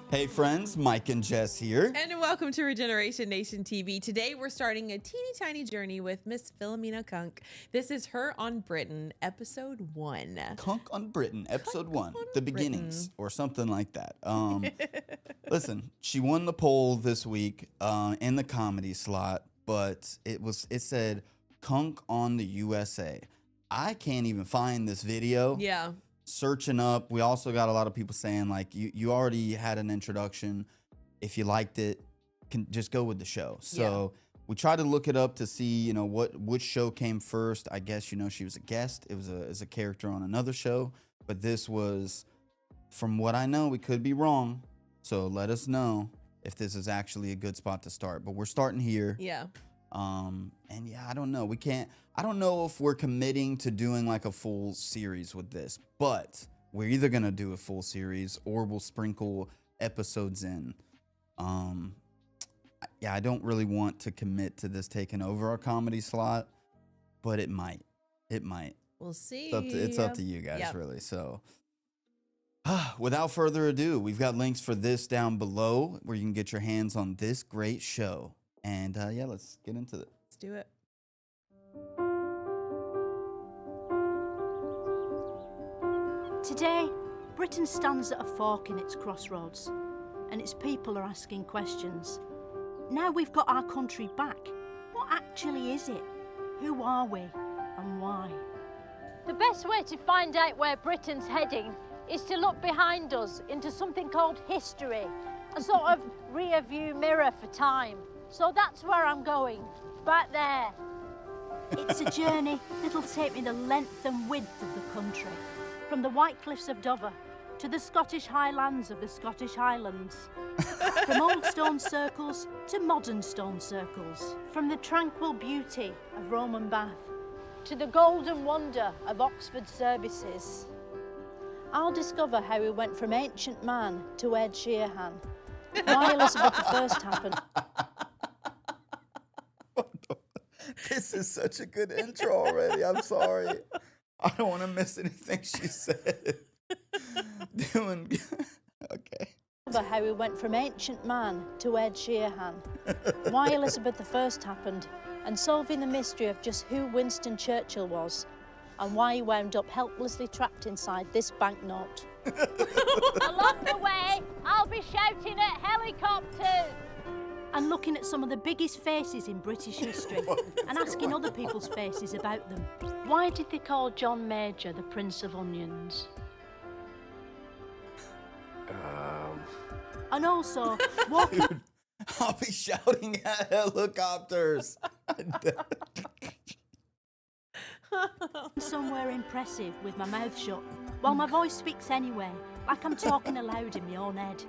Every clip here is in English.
Hey friends, Mike and Jess here. And welcome to Regeneration Nation TV. Today we're starting a teeny tiny journey with Miss Philomena Cunk. This is Her on Britain, episode 1. Cunk on Britain, episode 1, the beginnings, or something like that. Listen, she won the poll this week in the comedy slot, but it said Cunk on the USA. I can't even find this video. Yeah. Searching up, we also got a lot of people saying like you already had an introduction. If you liked it, can just go with the show. So we tried to look it up to see, which show came first. I guess she was a guest. It was a character on another show, but this was, from what I know, we could be wrong. So let us know if this is actually a good spot to start. But we're starting here. Yeah. And yeah, I don't know. I don't know if we're committing to doing like a full series with this, but we're either going to do a full series or we'll sprinkle episodes in. Yeah, I don't really want to commit to this taking over our comedy slot, but it might. We'll see. It's up to you guys, really. So without further ado, we've got links for this down below where you can get your hands on this great show. And yeah, let's get into it. Let's do it. Today, Britain stands at a fork in its crossroads, and its people are asking questions. Now we've got our country back. What actually is it? Who are we, and why? The best way to find out where Britain's heading is to look behind us into something called history, a sort of rear view mirror for time. So that's where I'm going, back there. It's a journey that'll take me the length and width of the country, from the White Cliffs of Dover to the Scottish Highlands of the Scottish Highlands, from old stone circles to modern stone circles, from the tranquil beauty of Roman Bath to the golden wonder of Oxford services. I'll discover how we went from ancient man to Ed Sheeran, why Elizabeth I happened. This is such a good intro already. I'm sorry. I don't want to miss anything she said. Okay. How we went from ancient man to Ed Sheeran, why Elizabeth I happened, and solving the mystery of just who Winston Churchill was, and why he wound up helplessly trapped inside this banknote. Along the way, I'll be shouting at helicopters. And looking at some of the biggest faces in British history and asking other people's faces about them. Why did they call John Major the Prince of Onions? And also, Dude, I'll be shouting at helicopters. somewhere impressive with my mouth shut, while my voice speaks anyway, like I'm talking aloud in my own head.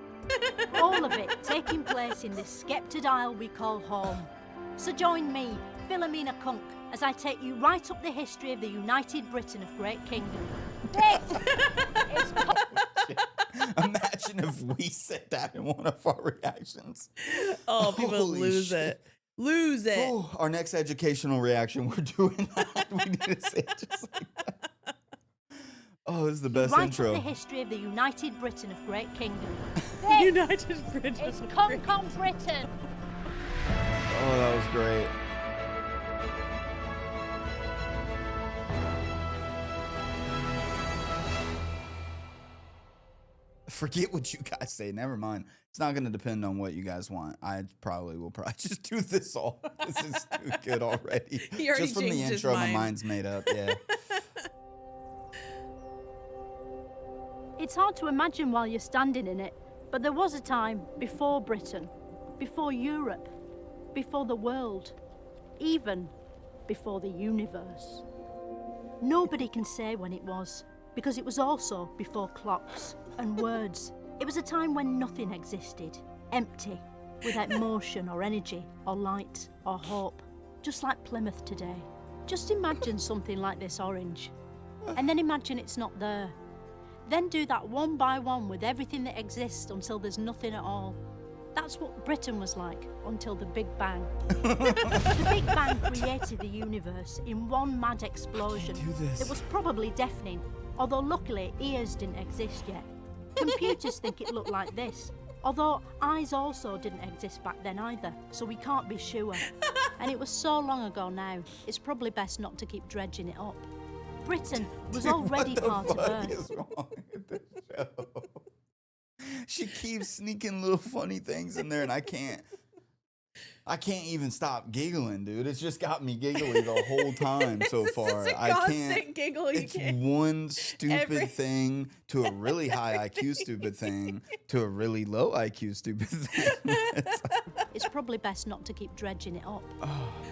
All of it taking place in this sceptred isle we call home. So join me, Philomena Cunk, as I take you right up the history of the United Britain of Great Kingdom. Imagine if we said that in one of our reactions. Oh, people lose it. Lose it. Oh, our next educational reaction, we're doing that. We need to say it just like that. Oh, this is the best intro. Right up the history of the United Britain of Great Kingdom. United Britain. It's Cunk on Britain. Oh, that was great. Forget what you guys say. Never mind. It's not going to depend on what you guys want. I will probably just do this all. This is too good already. He already just from the changed his intro, mind. my mind's made up. Yeah. It's hard to imagine while you're standing in it, but there was a time before Britain, before Europe, before the world, even before the universe. Nobody can say when it was, because it was also before clocks and words. It was a time when nothing existed, empty, without motion or energy or light or hope, just like Plymouth today. Just imagine something like this orange, and then imagine it's not there. Then do that one by one with everything that exists until there's nothing at all. That's what Britain was like until the Big Bang. The Big Bang created the universe in one mad explosion that was probably deafening, although luckily ears didn't exist yet. Computers think it looked like this, Although eyes also didn't exist back then either, so we can't be sure. And it was so long ago now, it's probably best not to keep dredging it up. Britain was already part of What the fuck Earth. is wrong with this show? She keeps sneaking little funny things in there, and I can't even stop giggling, dude. It's just got me giggling the whole time so far. It's a I constant can't. giggle. You It's can't. one stupid thing to a really high IQ stupid thing to a really low IQ stupid thing. It's probably best not to keep dredging it up.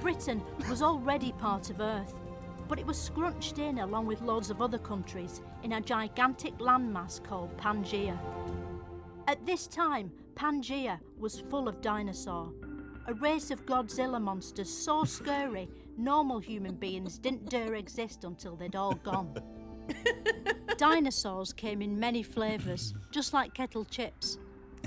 Britain was already part of Earth, but it was scrunched in along with loads of other countries in a gigantic landmass called Pangaea. At this time, Pangaea was full of dinosaurs, a race of Godzilla monsters so scary normal human beings didn't dare exist until they'd all gone. Dinosaurs came in many flavours, just like kettle chips.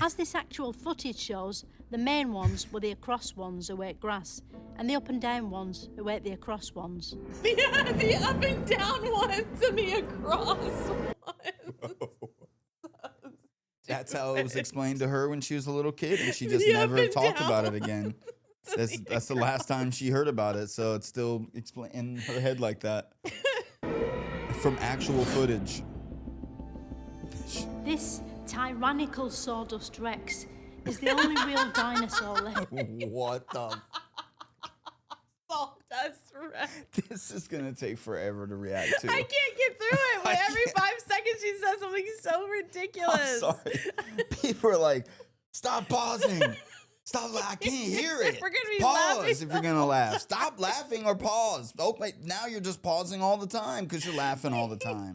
As this actual footage shows, the main ones were the across ones who ate grass, and the up and down ones who ate the across ones. Yeah, the up and down ones and the across ones. That's how it was explained to her when she was a little kid, and she just The up never and talked down. about it again. That's the last time she heard about it, so it's still in her head like that. From actual footage. This tyrannical sawdust rex is the only real dinosaur left. What the? Sawdust Rex. This is gonna take forever to react to. I can't get through it. I Every can't. 5 seconds she says something so ridiculous. I'm sorry. People are like, stop pausing. Stop. I can't hear it. We're gonna be pause laughing. if you're gonna laugh. Stop laughing or pause. Oh wait, now you're just pausing all the time because you're laughing all the time.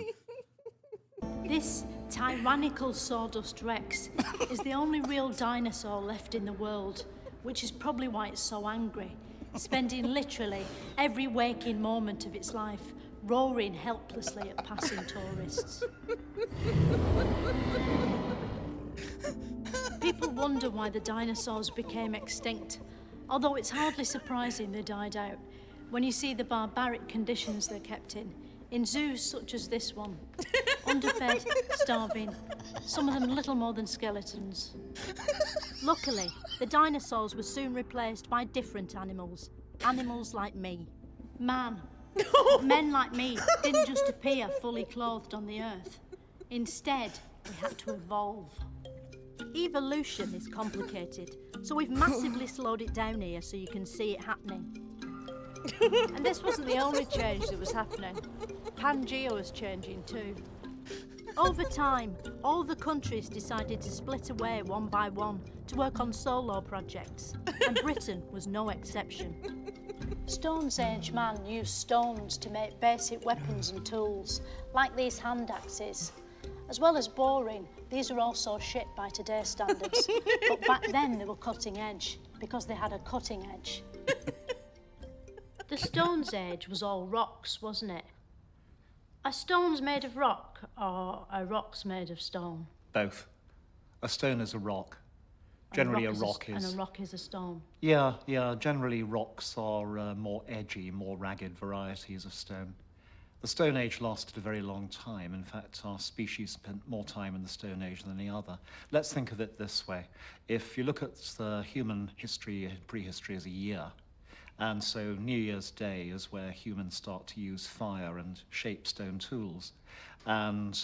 This tyrannical sawdust rex is the only real dinosaur left in the world, which is probably why it's so angry, spending literally every waking moment of its life roaring helplessly at passing tourists. People wonder why the dinosaurs became extinct, although it's hardly surprising they died out when you see the barbaric conditions they're kept in zoos such as this one. Underfed, starving, some of them little more than skeletons. Luckily, the dinosaurs were soon replaced by different animals. Animals like me. Man. Men like me didn't just appear fully clothed on the earth. Instead, we had to evolve. Evolution is complicated, so we've massively slowed it down here so you can see it happening. And this wasn't the only change that was happening. Pangaea was changing too. Over time, all the countries decided to split away one by one to work on solo projects, and Britain was no exception. Stone Age man used stones to make basic weapons and tools, like these hand axes. As well as boring, these are also shit by today's standards. But back then they were cutting edge, because they had a cutting edge. The Stone Age was all rocks, wasn't it? Are stones made of rock, or are rocks made of stone? Both. A stone is a rock. And Generally, a is rock is. And a rock is a stone. Yeah. Generally, rocks are more edgy, more ragged varieties of stone. The Stone Age lasted a very long time. In fact, our species spent more time in the Stone Age than any other. Let's think of it this way. If you look at the human history, prehistory as a year, and so New Year's Day is where humans start to use fire and shape stone tools. And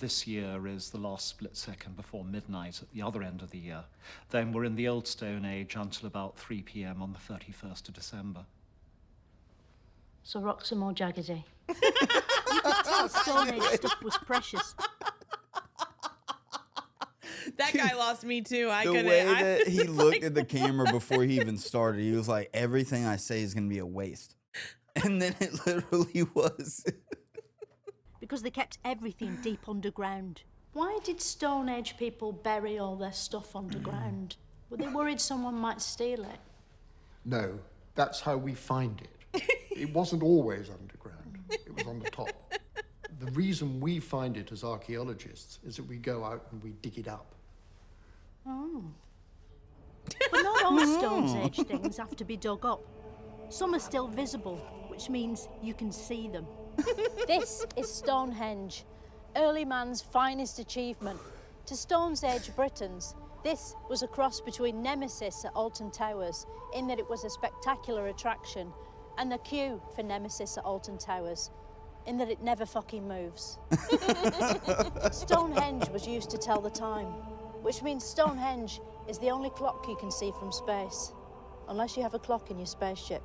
this year is the last split second before midnight at the other end of the year. Then we're in the Old Stone Age until about 3 p.m. on the 31st of December. So rocks are more jaggedy. You could tell Stone Age stuff was precious. That guy lost me too. I The couldn't. way I that he was looked like, at the camera before he even started, he was like, everything I say is going to be a waste. And then it literally was. Because they kept everything deep underground. Why did Stone Age people bury all their stuff underground? Were they worried someone might steal it? No, that's how we find it. It wasn't always underground. It was on the top. The reason we find it as archaeologists is that we go out and we dig it up. Oh. But not all Stone Age things have to be dug up. Some are still visible, which means you can see them. This is Stonehenge, early man's finest achievement. To Stone Age Britons, This was a cross between Nemesis at Alton Towers, in that it was a spectacular attraction, and the Q for Nemesis at Alton Towers, in that it never fucking moves. Stonehenge was used to tell the time, which means Stonehenge is the only clock you can see from space, unless you have a clock in your spaceship.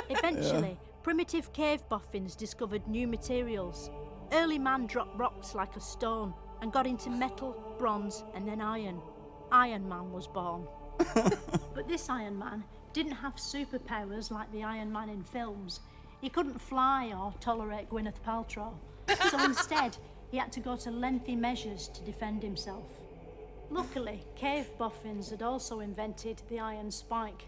Eventually, primitive cave boffins discovered new materials. Early man dropped rocks like a stone and got into metal, bronze, and then iron. Iron Man was born. But this Iron Man didn't have superpowers like the Iron Man in films. He couldn't fly or tolerate Gwyneth Paltrow. So instead, he had to go to lengthy measures to defend himself. Luckily, cave boffins had also invented the iron spike.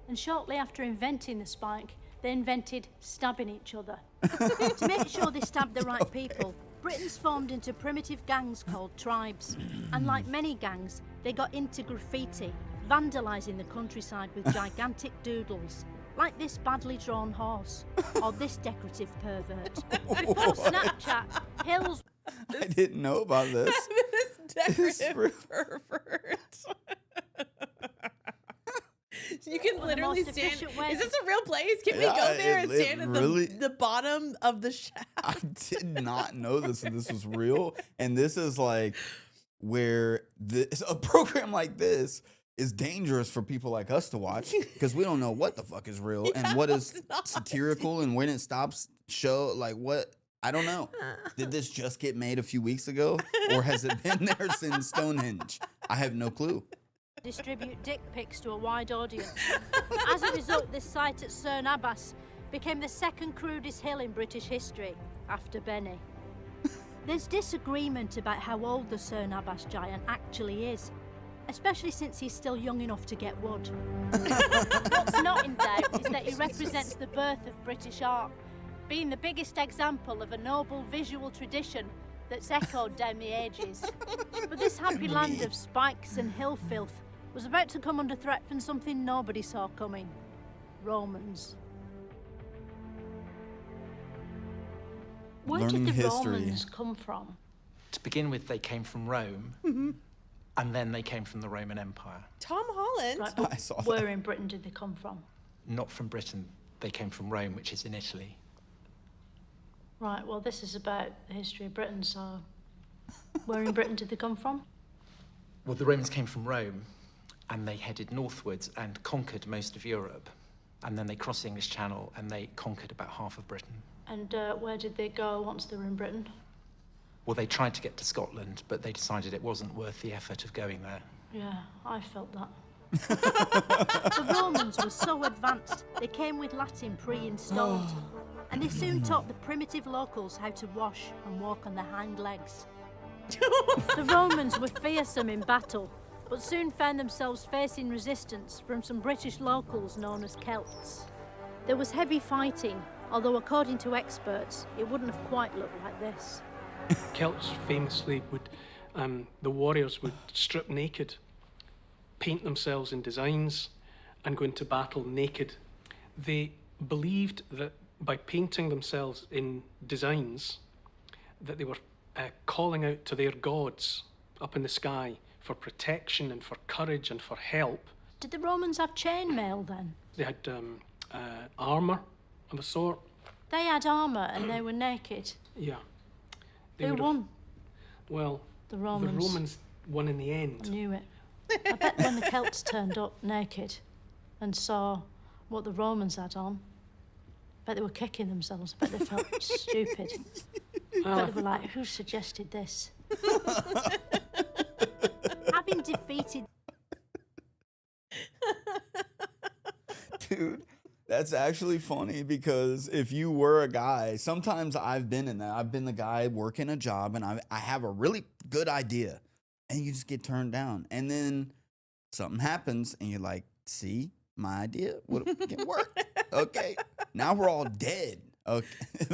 And shortly after inventing the spike, they invented stabbing each other. To make sure they stabbed the right people, Britons formed into primitive gangs called tribes. And like many gangs, they got into graffiti, vandalising the countryside with gigantic doodles, like this badly drawn horse, or this decorative pervert. Before Snapchat, hills... I didn't know about this. This decorative pervert. You can literally stand. Is this a real place? Can we go there and stand at the bottom of the shaft? I did not know this was real. And this is like where a program like this is dangerous for people like us to watch, because we don't know what the fuck is real and what is satirical and when it stops what. I don't know. Did this just get made a few weeks ago, or has it been there since Stonehenge? I have no clue. Distribute dick pics to a wide audience. As a result, this site at Cerne Abbas became the second crudest hill in British history, after Benny. There's disagreement about how old the Cerne Abbas giant actually is, especially since he's still young enough to get wood. What's not in doubt is that he represents the birth of British art, being the biggest example of a noble visual tradition that's echoed down the ages. But this happy land of spikes and hill filth was about to come under threat from something nobody saw coming: Romans. Where did the Romans come from? To begin with, they came from Rome, and then they came from the Roman Empire. Tom Holland. Right, but I saw that. where in Britain did they come from? Not from Britain, they came from Rome, which is in Italy. Right, well, this is about the history of Britain, so where in Britain did they come from? Well, the Romans came from Rome, and they headed northwards and conquered most of Europe. And then they crossed the English Channel, and they conquered about half of Britain. And where did they go once they were in Britain? Well, they tried to get to Scotland, but they decided it wasn't worth the effort of going there. Yeah, I felt that. The Romans were so advanced, they came with Latin pre-installed. And they soon taught the primitive locals how to wash and walk on their hind legs. The Romans were fearsome in battle, but soon found themselves facing resistance from some British locals known as Celts. There was heavy fighting, although according to experts, it wouldn't have quite looked like this. Celts famously would, the warriors would strip naked, paint themselves in designs, and go into battle naked. They believed that by painting themselves in designs, that they were calling out to their gods up in the sky for protection and for courage and for help. Did the Romans have chainmail then? They had armour of a sort. They had armour and they were naked. Yeah. Who won? Well, the Romans. The Romans won in the end. I knew it. I bet when the Celts turned up naked and saw what the Romans had on, I bet they were kicking themselves. I bet they felt stupid. I bet they were like, who suggested this? Having defeated... Dude, that's actually funny, because if you were a guy, sometimes I've been in that. I've been the guy working a job and I have a really good idea and you just get turned down. And then something happens and you're like, see, my idea can work. Okay, now we're all dead. Okay,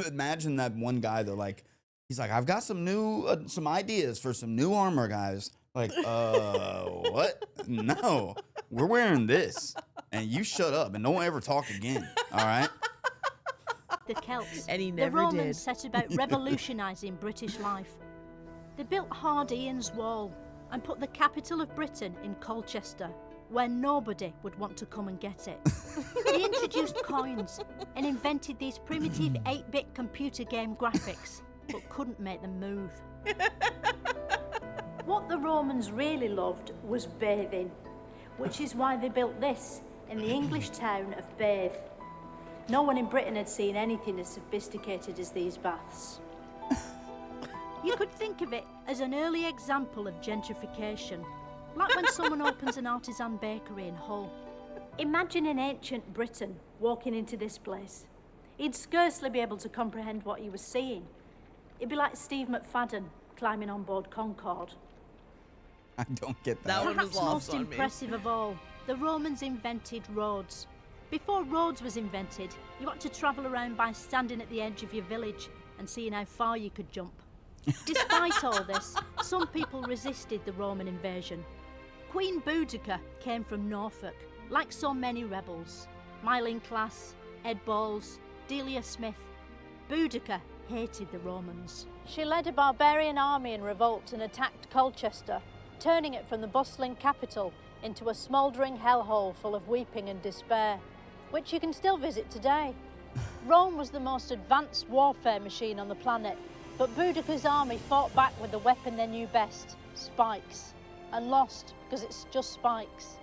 imagine that one guy that he's like, I've got some new some ideas for some new armor, guys. Like, what? No, we're wearing this, and you shut up and don't ever talk again. All right. The Celts, and he never the Romans did. set about revolutionising British life. They built Hard Ian's Wall and put the capital of Britain in Colchester, where nobody would want to come and get it. He introduced coins and invented these primitive 8-bit computer game graphics, but couldn't make them move. What the Romans really loved was bathing, which is why they built this in the English town of Bath. No one in Britain had seen anything as sophisticated as these baths. You could think of it as an early example of gentrification, like when someone opens an artisan bakery in Hull. Imagine in ancient Britain walking into this place. He'd scarcely be able to comprehend what he was seeing. It'd be like Steve McFadden climbing on board Concorde. I don't get that. That one was Perhaps lost most on me. impressive of all, the Romans invented roads. Before roads was invented, you had to travel around by standing at the edge of your village and seeing how far you could jump. Despite all this, some people resisted the Roman invasion. Queen Boudica came from Norfolk, like so many rebels. Myline Class, Ed Balls, Delia Smith. Boudica hated the Romans. She led a barbarian army in revolt and attacked Colchester, turning it from the bustling capital into a smouldering hellhole full of weeping and despair, which you can still visit today. Rome was the most advanced warfare machine on the planet, but Boudica's army fought back with the weapon they knew best, spikes, and lost because it's just spikes.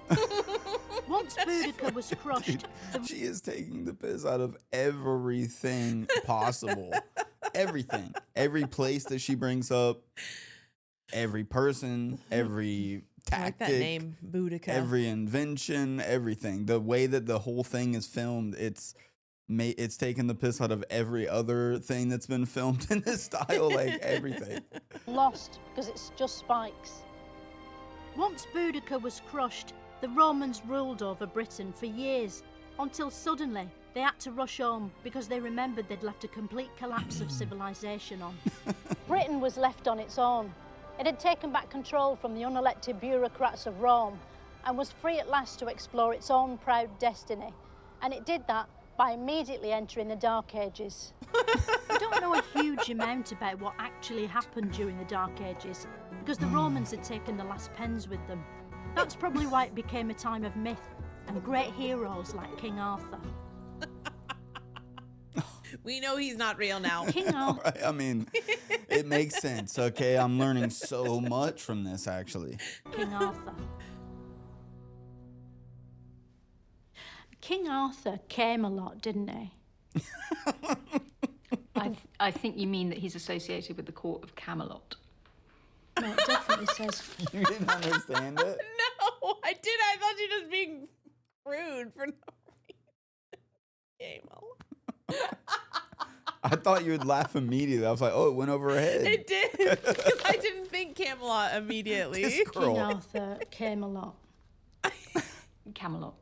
Once Boudica was crushed, She is taking the piss out of everything possible. Everything. Every place that she brings up, every person, every I like tactic, that name, Boudica. every invention, everything. The way that the whole thing is filmed, it's taken the piss out of every other thing that's been filmed in this style, like everything. Lost because it's just spikes. Once Boudica was crushed, the Romans ruled over Britain for years, until suddenly they had to rush home because they remembered they'd left a complete collapse of civilization on. Britain was left on its own. It had taken back control from the unelected bureaucrats of Rome and was free at last to explore its own proud destiny. And it did that by immediately entering the Dark Ages. We don't know a huge amount about what actually happened during the Dark Ages because the Romans had taken the last pens with them. That's probably why it became a time of myth and great heroes like King Arthur. We know he's not real now. King Arthur. Right? I mean, it makes sense, okay? I'm learning so much from this, actually. King Arthur. King Arthur came a lot, didn't he? I think you mean that he's associated with the court of Camelot. No, it definitely says. You didn't understand it? No, I did. I thought you were just being rude for no reason. I thought you would laugh immediately. I was like, oh, it went over her head. It did, because I didn't think Camelot immediately. This girl. King Arthur came a lot. Camelot.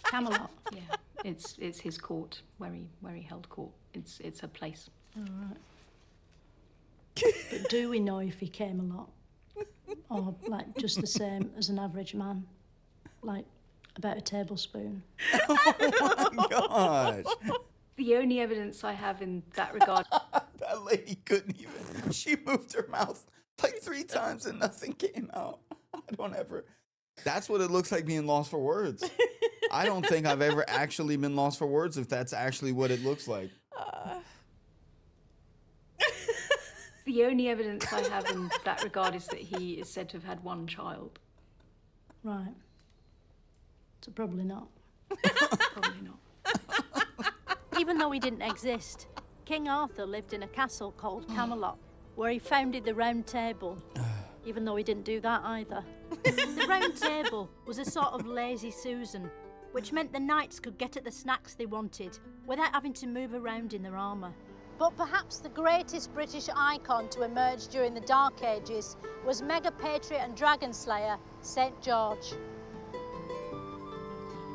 Camelot. Yeah, it's his court where he held court. It's a place. All right. But do we know if he came a lot? Or like just the same as an average man? Like about a tablespoon? Oh my gosh. The only evidence I have in that regard. That lady couldn't even. She moved her mouth like 3 times and nothing came out. I don't ever. That's what it looks like being lost for words. I don't think I've ever actually been lost for words if that's actually what it looks like. The only evidence I have in that regard is that he is said to have had one child. Right. So probably not. Probably not. Even though he didn't exist, King Arthur lived in a castle called Camelot, where he founded the Round Table, even though he didn't do that either. The Round Table was a sort of lazy Susan, which meant the knights could get at the snacks they wanted without having to move around in their armour. But perhaps the greatest British icon to emerge during the Dark Ages was mega patriot and dragon slayer St. George.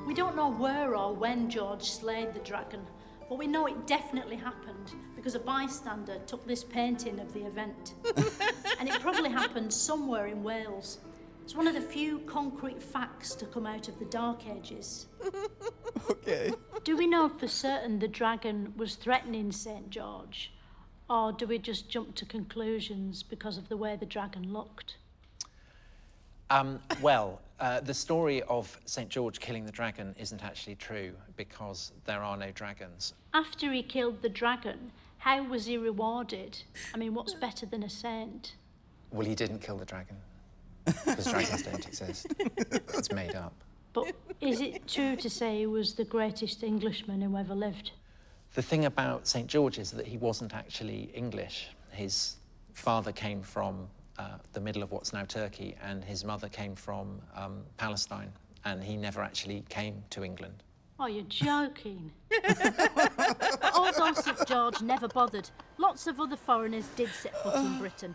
We don't know where or when George slayed the dragon, but we know it definitely happened because a bystander took this painting of the event. And it probably happened somewhere in Wales. It's one of the few concrete facts to come out of the Dark Ages. Okay. Do we know for certain the dragon was threatening St. George? Or do we just jump to conclusions because of the way the dragon looked? Well, the story of St. George killing the dragon isn't actually true because there are no dragons. After he killed the dragon, how was he rewarded? I mean, what's better than a saint? Well, he didn't kill the dragon because dragons don't exist. It's made up. But is it true to say he was the greatest Englishman who ever lived? The thing about St. George is that he wasn't actually English. His father came from the middle of what's now Turkey, and his mother came from Palestine, and he never actually came to England. Oh, you're joking. Although St. George never bothered, lots of other foreigners did set foot in Britain,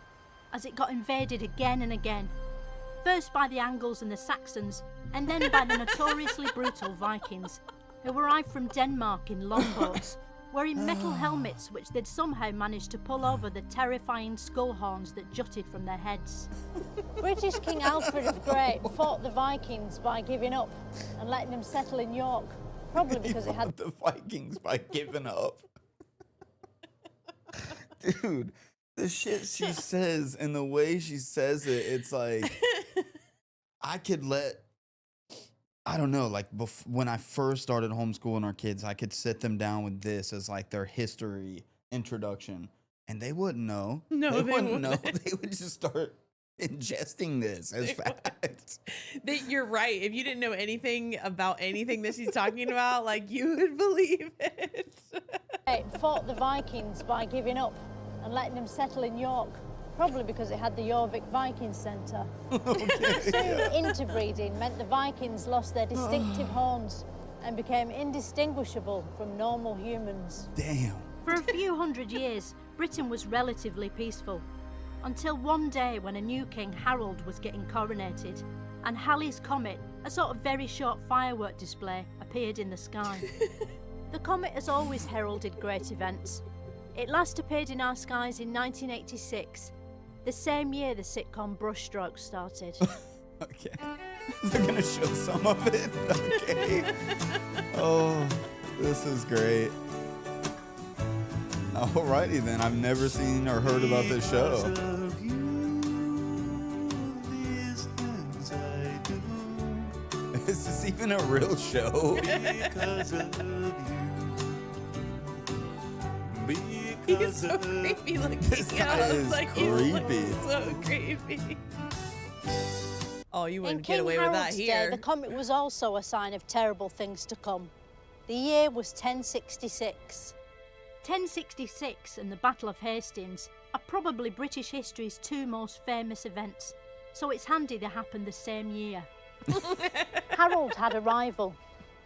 as it got invaded again and again. First by the Angles and the Saxons, and then by the notoriously brutal Vikings, who arrived from Denmark in longboats, wearing metal helmets which they'd somehow managed to pull over the terrifying skull horns that jutted from their heads. British King Alfred of Great fought the Vikings by giving up and letting them settle in York, probably because it had the Vikings by giving up. Dude, the shit she says and the way she says it, it's like, I could let, I don't know, like when I first started homeschooling our kids, I could sit them down with this as like their history introduction, and they wouldn't know. No, they wouldn't know. They would just start ingesting this as facts. You're right. If you didn't know anything about anything that she's talking about, like, you would believe it. fought the Vikings by giving up and letting them settle in York, probably because it had the Jorvik Viking Centre. Soon interbreeding meant the Vikings lost their distinctive horns and became indistinguishable from normal humans. Damn. For a few hundred years, Britain was relatively peaceful, until one day when a new king, Harold, was getting coronated, and Halley's Comet, a sort of very short firework display, appeared in the sky. The comet has always heralded great events. It last appeared in our skies in 1986, the same year the sitcom Brushstrokes started. Okay. They're gonna show some of it. Okay. Oh, this is great. Alrighty then. I've never seen or heard about this show. Is this even a real show? He's so creepy looking. This guy is creepy. He's so creepy. Oh, you In wouldn't King get away with that Harold's here. day, the comet was also a sign of terrible things to come. The year was 1066. 1066 and the Battle of Hastings are probably British history's two most famous events, so it's handy they happened the same year. Harold had a rival.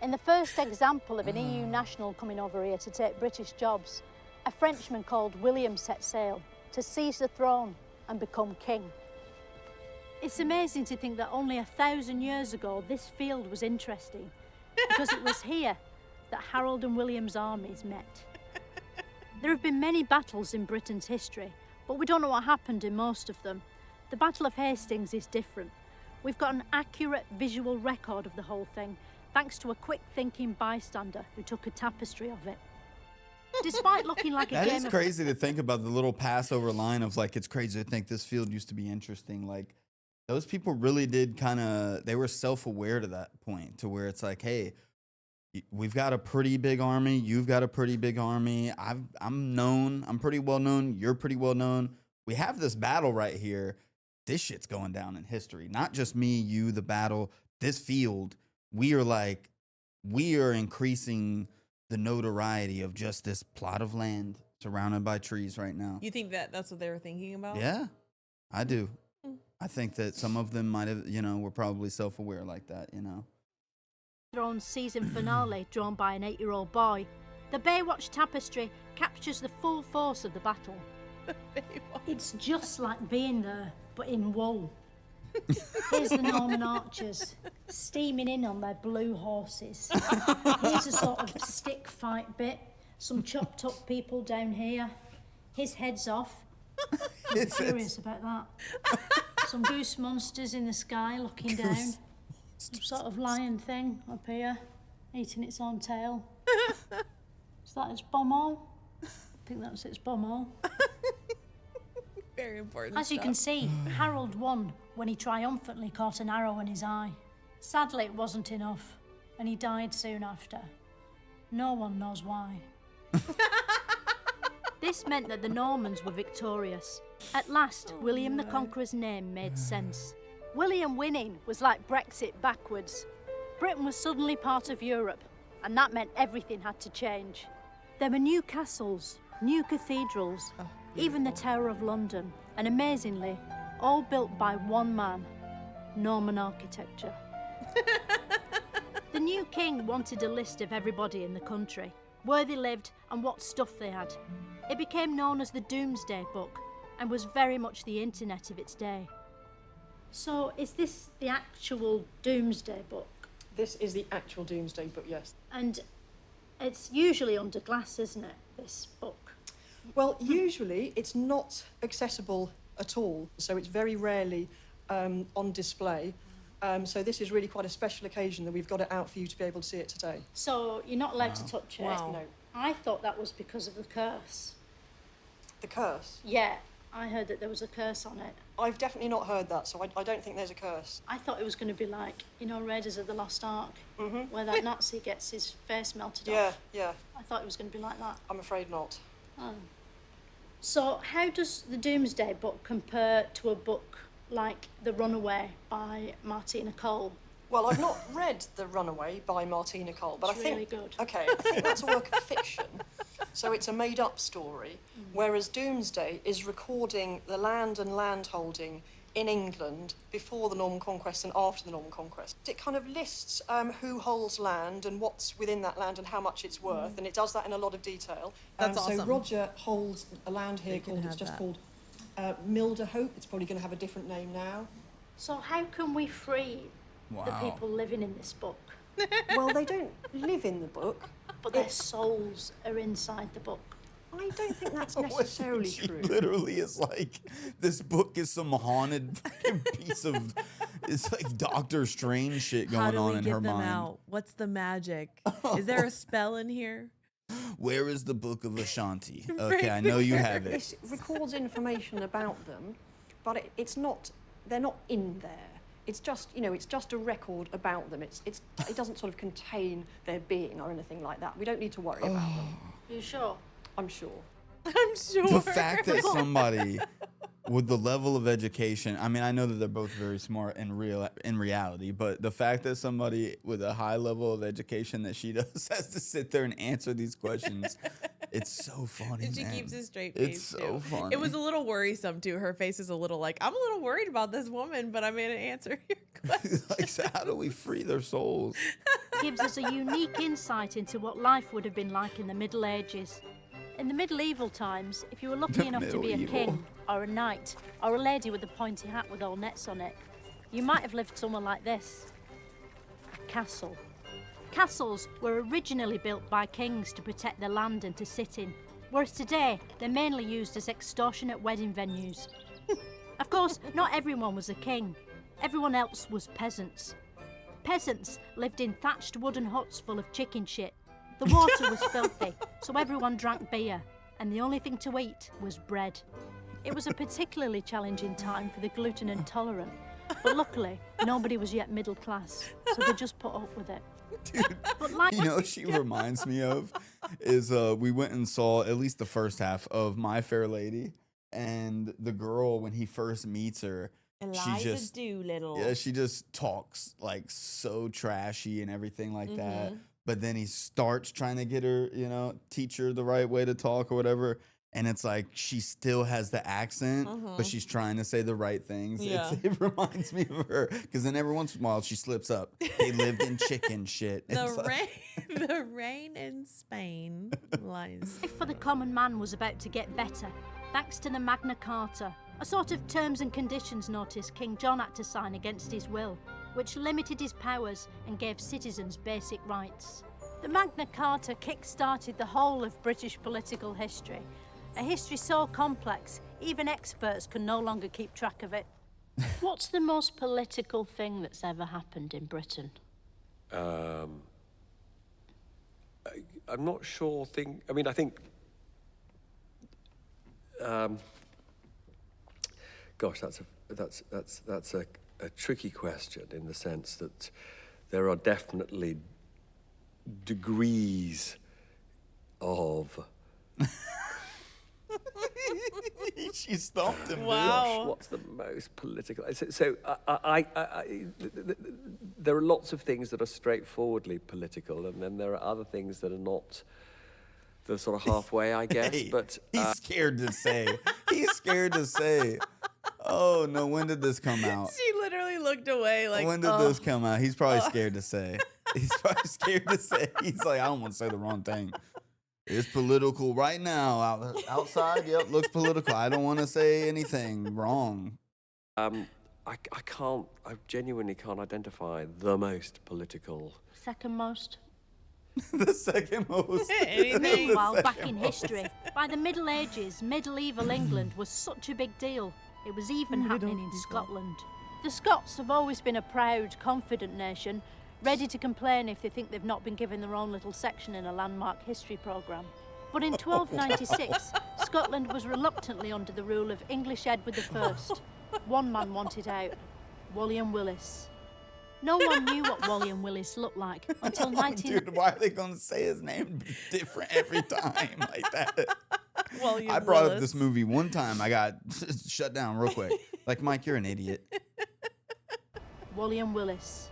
In the first example of an EU national coming over here to take British jobs, a Frenchman called William set sail to seize the throne and become king. It's amazing to think that only 1,000 years ago this field was interesting, because it was here that Harold and William's armies met. There have been many battles in Britain's history, but we don't know what happened in most of them. The Battle of Hastings is different. We've got an accurate visual record of the whole thing, thanks to a quick-thinking bystander who took a tapestry of it. Despite looking like a That game is of... crazy to think about, the little Passover line of like, it's crazy to think this field used to be interesting. Like, those people really did kind of, they were self-aware to that point, to where it's like, hey, we've got a pretty big army. You've got a pretty big army. I'm known. I'm pretty well known. You're pretty well known. We have this battle right here. This shit's going down in history. Not just me, you, the battle, this field. We are increasing the notoriety of just this plot of land surrounded by trees right now. You think that that's what they were thinking about? Yeah, I do. I think that some of them might have, were probably self-aware like that, Thrones season finale drawn by an 8-year-old boy, the Baywatch tapestry captures the full force of the battle. It's just like being there, but in wool. Here's the Norman archers, steaming in on their blue horses. Here's a sort of stick fight bit. Some chopped up people down here. His head's off. I'm curious about that. Some goose monsters in the sky looking down. Some sort of lion thing up here, eating its own tail. Is that its bumhole? I think that's its bumhole. Very important As you can see, Harold won when he triumphantly caught an arrow in his eye. Sadly, it wasn't enough, and he died soon after. No one knows why. This meant that the Normans were victorious. At last, William the Conqueror's name made sense. William winning was like Brexit backwards. Britain was suddenly part of Europe, and that meant everything had to change. There were new castles, new cathedrals, even the Tower of London, and amazingly, all built by one man, Norman architecture. The new king wanted a list of everybody in the country, where they lived and what stuff they had. It became known as the Doomsday Book and was very much the internet of its day. So is this the actual Doomsday Book? This is the actual Doomsday Book, yes. And it's usually under glass, isn't it, this book? Well, usually it's not accessible at all, so it's very rarely on display. So this is really quite a special occasion that we've got it out for you to be able to see it today. So you're not allowed to touch it? Wow. No. I thought that was because of the curse. The curse? Yeah, I heard that there was a curse on it. I've definitely not heard that, so I don't think there's a curse. I thought it was going to be like, you know, Raiders of the Lost Ark, where that Nazi gets his face melted off. Yeah. I thought it was going to be like that. I'm afraid not. Oh. So how does the Doomsday Book compare to a book like The Runaway by Martina Cole? Well, I've not read The Runaway by Martina Cole, but It's I think... really good. OK, I think that's a work of fiction, so it's a made-up story, whereas Doomsday is recording the land and landholding in England before the Norman Conquest and after the Norman Conquest. It kind of lists who holds land and what's within that land and how much it's worth, and it does that in a lot of detail. That's awesome. So Roger holds a land here can have that. called Milderhope. It's probably going to have a different name now. So how can we free the Wow. people living in this book? Well, they don't live in the book. But their souls are inside the book. I don't think that's necessarily She true. literally is like, this book is some haunted fucking piece of, it's like Doctor Strange shit How going do we on in get her them mind. out? What's the magic? Is there a spell in here? Where is the Book of Ashanti? Okay, I know you have it. This records information about them, but it's not. They're not in there. It's just, you know, it's just a record about them. It doesn't sort of contain their being or anything like that. We don't need to worry about them. Are you sure? I'm sure. I'm sure. The fact that somebody with the level of education, I mean, I know that they're both very smart in reality, but the fact that somebody with a high level of education that she does has to sit there and answer these questions, it's so funny, And she man. keeps a straight face, It's so too. funny. It was a little worrisome, too. Her face is a little like, I'm a little worried about this woman, but I'm going to answer your question. Like, so how do we free their souls? Gives us a unique insight into what life would have been like in the Middle Ages. In the medieval times, if you were lucky enough to be a king, or a knight, or a lady with a pointy hat with all nets on it, you might have lived somewhere like this. A castle. Castles were originally built by kings to protect their land and to sit in, whereas today they're mainly used as extortionate wedding venues. Of course, not everyone was a king. Everyone else was peasants. Peasants lived in thatched wooden huts full of chicken shit. The water was filthy, so everyone drank beer, and the only thing to eat was bread. It was a particularly challenging time for the gluten intolerant, but luckily, nobody was yet middle class, so they just put up with it. Dude, But like, you know what she reminds me of is we went and saw at least the first half of My Fair Lady, and the girl, when he first meets her, Eliza Doolittle. yeah, she just talks like so trashy and everything like that. But then he starts trying to get her, you know, teach her the right way to talk or whatever. And it's like she still has the accent, but she's trying to say the right things. Yeah. It reminds me of her. Because then every once in a while she slips up. They lived in chicken shit. It's like, The rain in Spain lies. life for the common man was about to get better, thanks to the Magna Carta, a sort of terms and conditions notice King John had to sign against his will, which limited his powers and gave citizens basic rights. The Magna Carta kick-started the whole of British political history, a history so complex, even experts can no longer keep track of it. What's the most political thing that's ever happened in Britain? I'm not sure. I think Gosh, that's a tricky question in the sense that there are definitely degrees of. She stopped him. Wow. Gosh, what's the most political? So there are lots of things that are straightforwardly political, and then there are other things that are not. They're sort of halfway, I guess. Hey, but he's scared to say. He's scared to say. Oh no! When did this come out? She literally looked away like. When did this come out? He's probably scared to say. He's probably scared to say. He's like, I don't want to say the wrong thing. It's political right now. Outside, yep, looks political. I don't want to say anything wrong. I genuinely can't identify the most political. Second most. The second most. Meanwhile, back in history, by the Middle Ages, medieval England was such a big deal. It was even happening in Scotland. The Scots have always been a proud, confident nation, ready to complain if they think they've not been given their own little section in a landmark history programme. But in 1296, Scotland was reluctantly under the rule of English Edward I. One man wanted out, William Willis. No one knew what William Willis looked like until Dude, why are they going to say his name different every time like that? William I brought Willis. up this movie one time. I got shut down real quick. Like, Mike, you're an idiot. William Willis.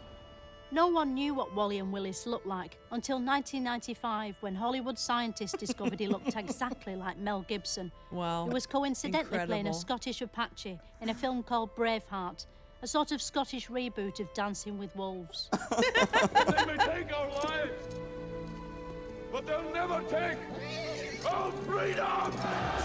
No one knew what William Willis looked like until 1995, when Hollywood scientists discovered he looked exactly like Mel Gibson. Wow. He was coincidentally playing a Incredible. Scottish Apache in a film called Braveheart, a sort of Scottish reboot of Dancing with Wolves. They may take our lives, but they'll never take our freedom!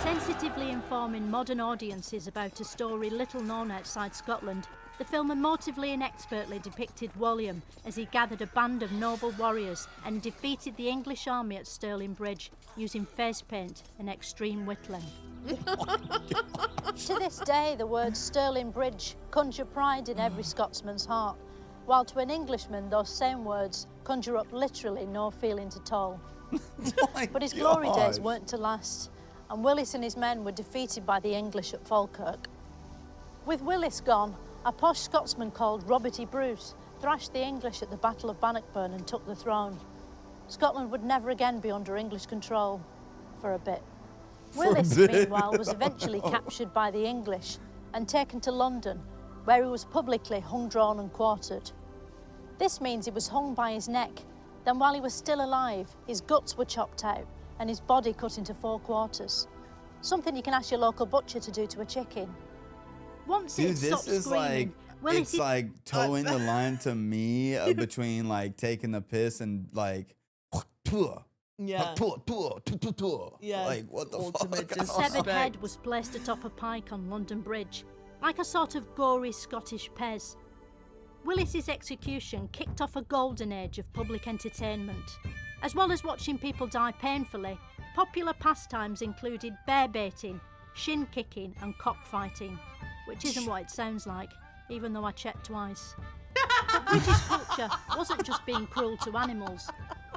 Sensitively informing modern audiences about a story little known outside Scotland, the film emotively and expertly depicted William as he gathered a band of noble warriors and defeated the English army at Stirling Bridge using face paint and extreme whittling. To this day, the words Stirling Bridge conjure pride in every Scotsman's heart, while to an Englishman, those same words conjure up literally no feelings at all. But his glory days weren't to last, and Willis and his men were defeated by the English at Falkirk. With Willis gone, a posh Scotsman called Robert E. Bruce thrashed the English at the Battle of Bannockburn and took the throne. Scotland would never again be under English control for a bit. Willis, meanwhile, was eventually captured by the English and taken to London, where he was publicly hung, drawn and quartered. This means he was hung by his neck. Then while he was still alive, his guts were chopped out and his body cut into 4 quarters. Something you can ask your local butcher to do to a chicken. Once Dude, it stopped this is screaming, like, it's like towing the line to me between like taking the piss and like, Yeah. Yeah. Like, what the Ultimate fuck? disrespect. severed head was placed atop a pike on London Bridge, like a sort of gory Scottish Pez. Willis's execution kicked off a golden age of public entertainment. As well as watching people die painfully, popular pastimes included bear baiting, shin kicking and cockfighting, which isn't what it sounds like, even though I checked twice. But British culture wasn't just being cruel to animals,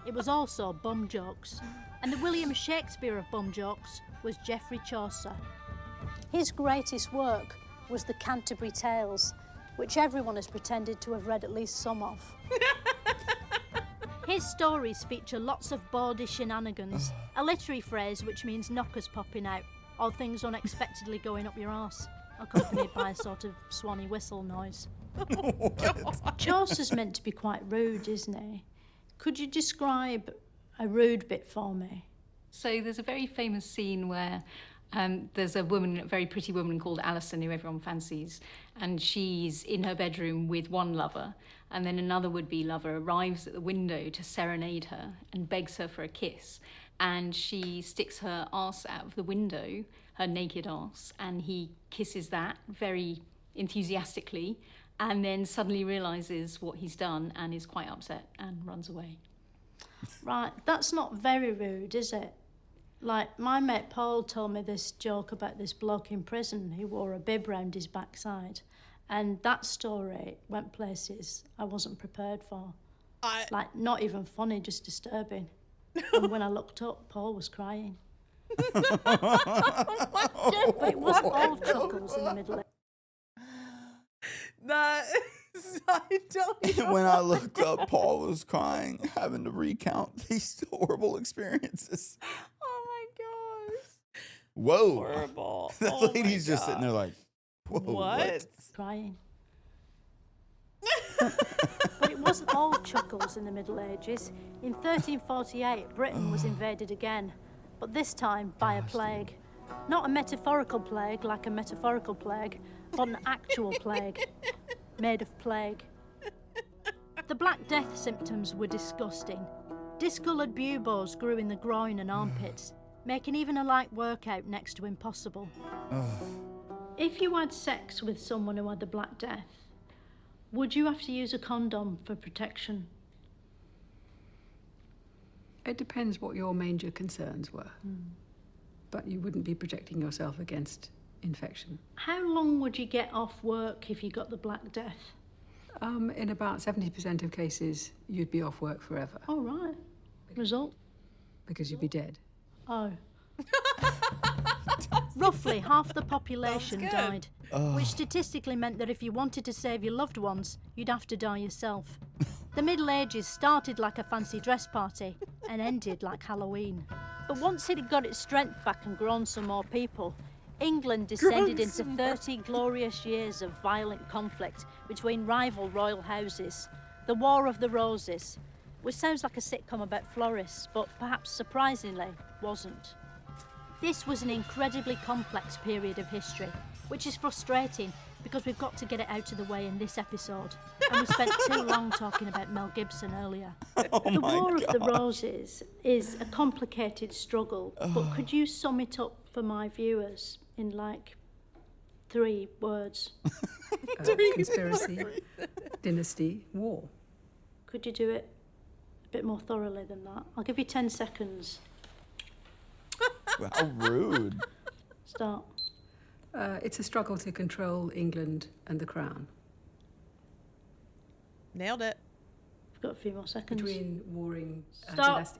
it was also bum jokes. And the William Shakespeare of bum jokes was Geoffrey Chaucer. His greatest work was the Canterbury Tales, which everyone has pretended to have read at least some of. His stories feature lots of bawdy shenanigans, a literary phrase which means knockers popping out, or things unexpectedly going up your arse, accompanied by a sort of swanny whistle noise. Chaucer's meant to be quite rude, isn't he? Could you describe a rude bit for me? So there's a very famous scene where there's a woman, a very pretty woman called Alison, who everyone fancies, and she's in her bedroom with one lover, and then another would-be lover arrives at the window to serenade her and begs her for a kiss, and she sticks her arse out of the window, her naked arse, and he kisses that very enthusiastically, and then suddenly realises what he's done and is quite upset and runs away. Right, that's not very rude, is it? Like, my mate Paul told me this joke about this bloke in prison who wore a bib round his backside, and that story went places I wasn't prepared for. Like, not even funny, just disturbing. And when I looked up, Paul was crying. But it wasn't all chuckles in the middle. That I don't And when I looked up, Paul was crying, having to recount these horrible experiences. Oh my gosh. Whoa. Horrible. The Oh my lady's just sitting there God. like, whoa, What? Crying. But it wasn't all chuckles in the Middle Ages. In 1348, Britain was invaded again, but this time by a plague. Not a metaphorical plague like a metaphorical plague, but an actual plague, made of plague. The Black Death symptoms were disgusting. Discoloured buboes grew in the groin and armpits, making even a light workout next to impossible. If you had sex with someone who had the Black Death, would you have to use a condom for protection? It depends what your major concerns were. But you wouldn't be protecting yourself against infection. How long would you get off work if you got the Black Death? In about 70% of cases, you'd be off work forever. All right. Result? Because you'd be dead. Oh. Roughly half the population good. died, which statistically meant that if you wanted to save your loved ones, you'd have to die yourself. The Middle Ages started like a fancy dress party and ended like Halloween. But once it had got its strength back and grown some more people, England descended into 30 glorious years of violent conflict between rival royal houses. The War of the Roses, which sounds like a sitcom about florists, but perhaps surprisingly wasn't. This was an incredibly complex period of history, which is frustrating because we've got to get it out of the way in this episode. And we spent too long talking about Mel Gibson earlier. The War of the Roses is a complicated struggle, but could you sum it up for my viewers in like 3 words? Conspiracy, dynasty, war. Could you do it a bit more thoroughly than that? I'll give you 10 seconds. How rude. Start. It's a struggle to control England and the crown. Nailed it. I've got a few more seconds. Between warring Stop. dynasty.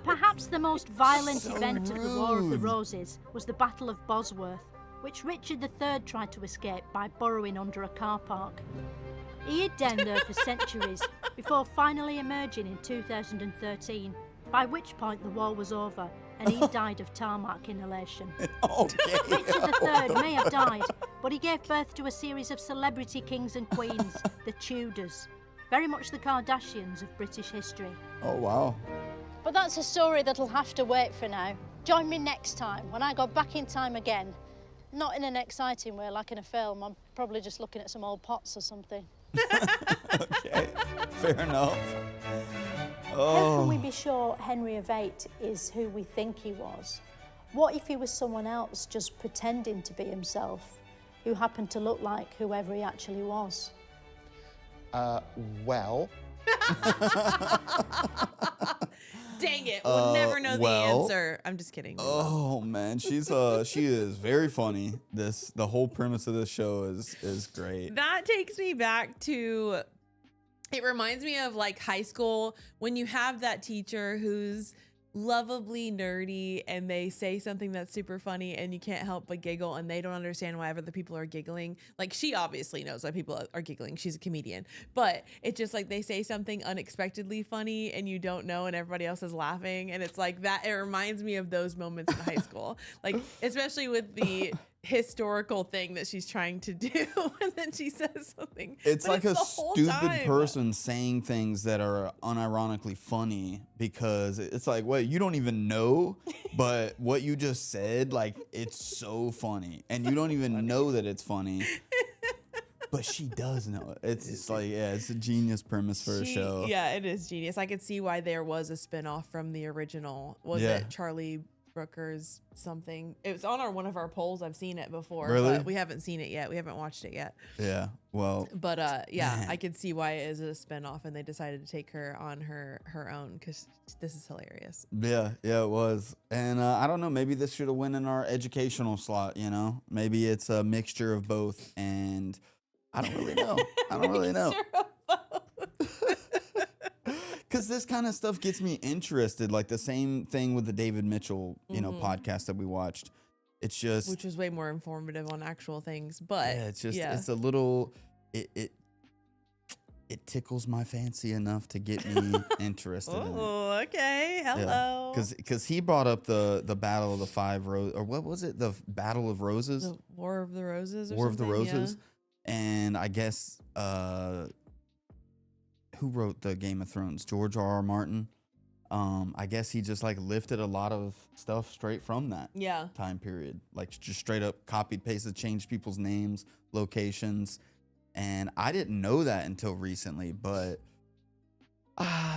Perhaps the most violent event of the War of the Roses was the Battle of Bosworth, which Richard III tried to escape by burrowing under a car park. He hid down there for centuries before finally emerging in 2013, by which point the war was over and he died of tarmac inhalation. Okay. Richard III may have died, but he gave birth to a series of celebrity kings and queens, the Tudors, very much the Kardashians of British history. Oh, wow. But that's a story that'll have to wait for now. Join me next time when I go back in time again. Not in an exciting way like in a film. I'm probably just looking at some old pots or something. Okay, fair enough. How can we be sure Henry VIII is who we think he was? What if he was someone else just pretending to be himself, who happened to look like whoever he actually was? Well... Dang it, we'll never know the answer. I'm just kidding. Oh man, she is very funny. The whole premise of this show is great. That takes me back to, it reminds me of like high school when you have that teacher who's lovably nerdy and they say something that's super funny and you can't help but giggle and they don't understand why other people are giggling. Like she obviously knows why people are giggling. She's a comedian, but it's just like they say something unexpectedly funny and you don't know and everybody else is laughing. And it's like that. It reminds me of those moments in high school, like especially with the historical thing that she's trying to do and then she says something. It's like a the whole stupid time. person saying things that are unironically funny because it's like, wait, you don't even know, but what you just said, like, it's so funny and you don't even know that it's funny. But she does know it. It's just like, yeah, it's a genius premise for a show. Yeah, it is genius. I could see why there was a spinoff from the original. Was it Charlie Brooker's something? It was on one of our polls. I've seen it before. Really? But we haven't seen it yet. We haven't watched it yet. Yeah, well. But yeah, man. I could see why it is a spinoff and they decided to take her on her own because this is hilarious. Yeah, it was. And I don't know, maybe this should have went in our educational slot, you know? Maybe it's a mixture of both and I don't really know. I don't really know. Because this kind of stuff gets me interested. Like the same thing with the David Mitchell, you know, podcast that we watched. It's just, which was way more informative on actual things. But yeah, it's just, it's a little, it tickles my fancy enough to get me interested in it. Oh, okay. Hello. Because he brought up the Battle of the Five Roses, or what was it? The Battle of Roses? The War of the Roses. Or War of the something? Roses. Yeah. And I guess, who wrote the Game of Thrones? George R.R. Martin. I guess he just like lifted a lot of stuff straight from that time period. Like just straight up copied, pasted, changed people's names, locations. And I didn't know that until recently, but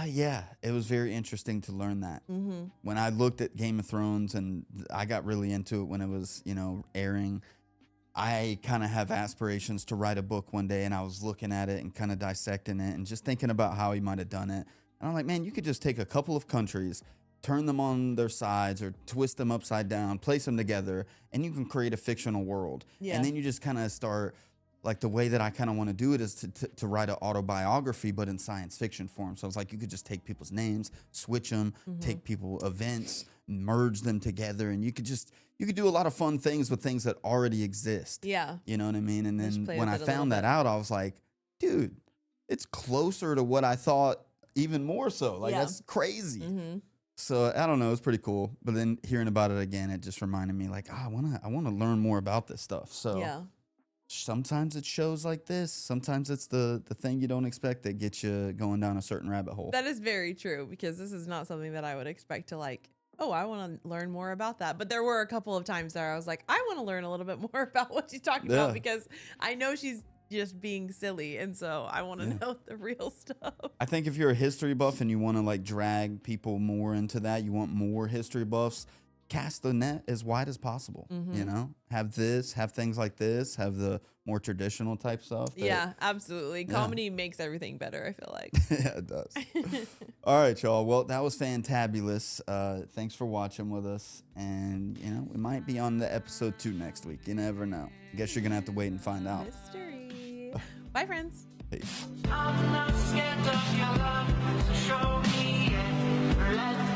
yeah, it was very interesting to learn that. Mm-hmm. When I looked at Game of Thrones, and I got really into it when it was, airing, I kind of have aspirations to write a book one day, and I was looking at it and kind of dissecting it and just thinking about how he might have done it. And I'm like, man, you could just take a couple of countries, turn them on their sides or twist them upside down, place them together, and you can create a fictional world. Yeah. And then you just kind of start, like the way that I kind of want to do it is to write an autobiography, but in science fiction form. So it's like you could just take people's names, switch them, take people events, merge them together, and you could do a lot of fun things with things that already exist. Yeah. You know what I mean? And then when I a found that out, I was like, dude, it's closer to what I thought, even more so. Like, that's crazy. Mm-hmm. So I don't know, it was pretty cool. But then hearing about it again, it just reminded me like, I wanna learn more about this stuff. So sometimes it's shows like this. Sometimes it's the thing you don't expect that gets you going down a certain rabbit hole. That is very true, because this is not something that I would expect to like, oh, I want to learn more about that. But there were a couple of times there I was like, I want to learn a little bit more about what she's talking about, because I know she's just being silly, and so I want to know the real stuff. I think if you're a history buff and you want to like drag people more into that, you want more history buffs, cast the net as wide as possible. Have things like this, have the more traditional type stuff. Yeah, absolutely. Comedy makes everything better, I feel like. Yeah, it does. All right, y'all. Well, that was fantabulous. Thanks for watching with us. And, we might be on the episode 2 next week. You never know. Guess you're going to have to wait and find out. Mystery. Bye, friends. Peace. I'm not scared of your love, so show me it. Let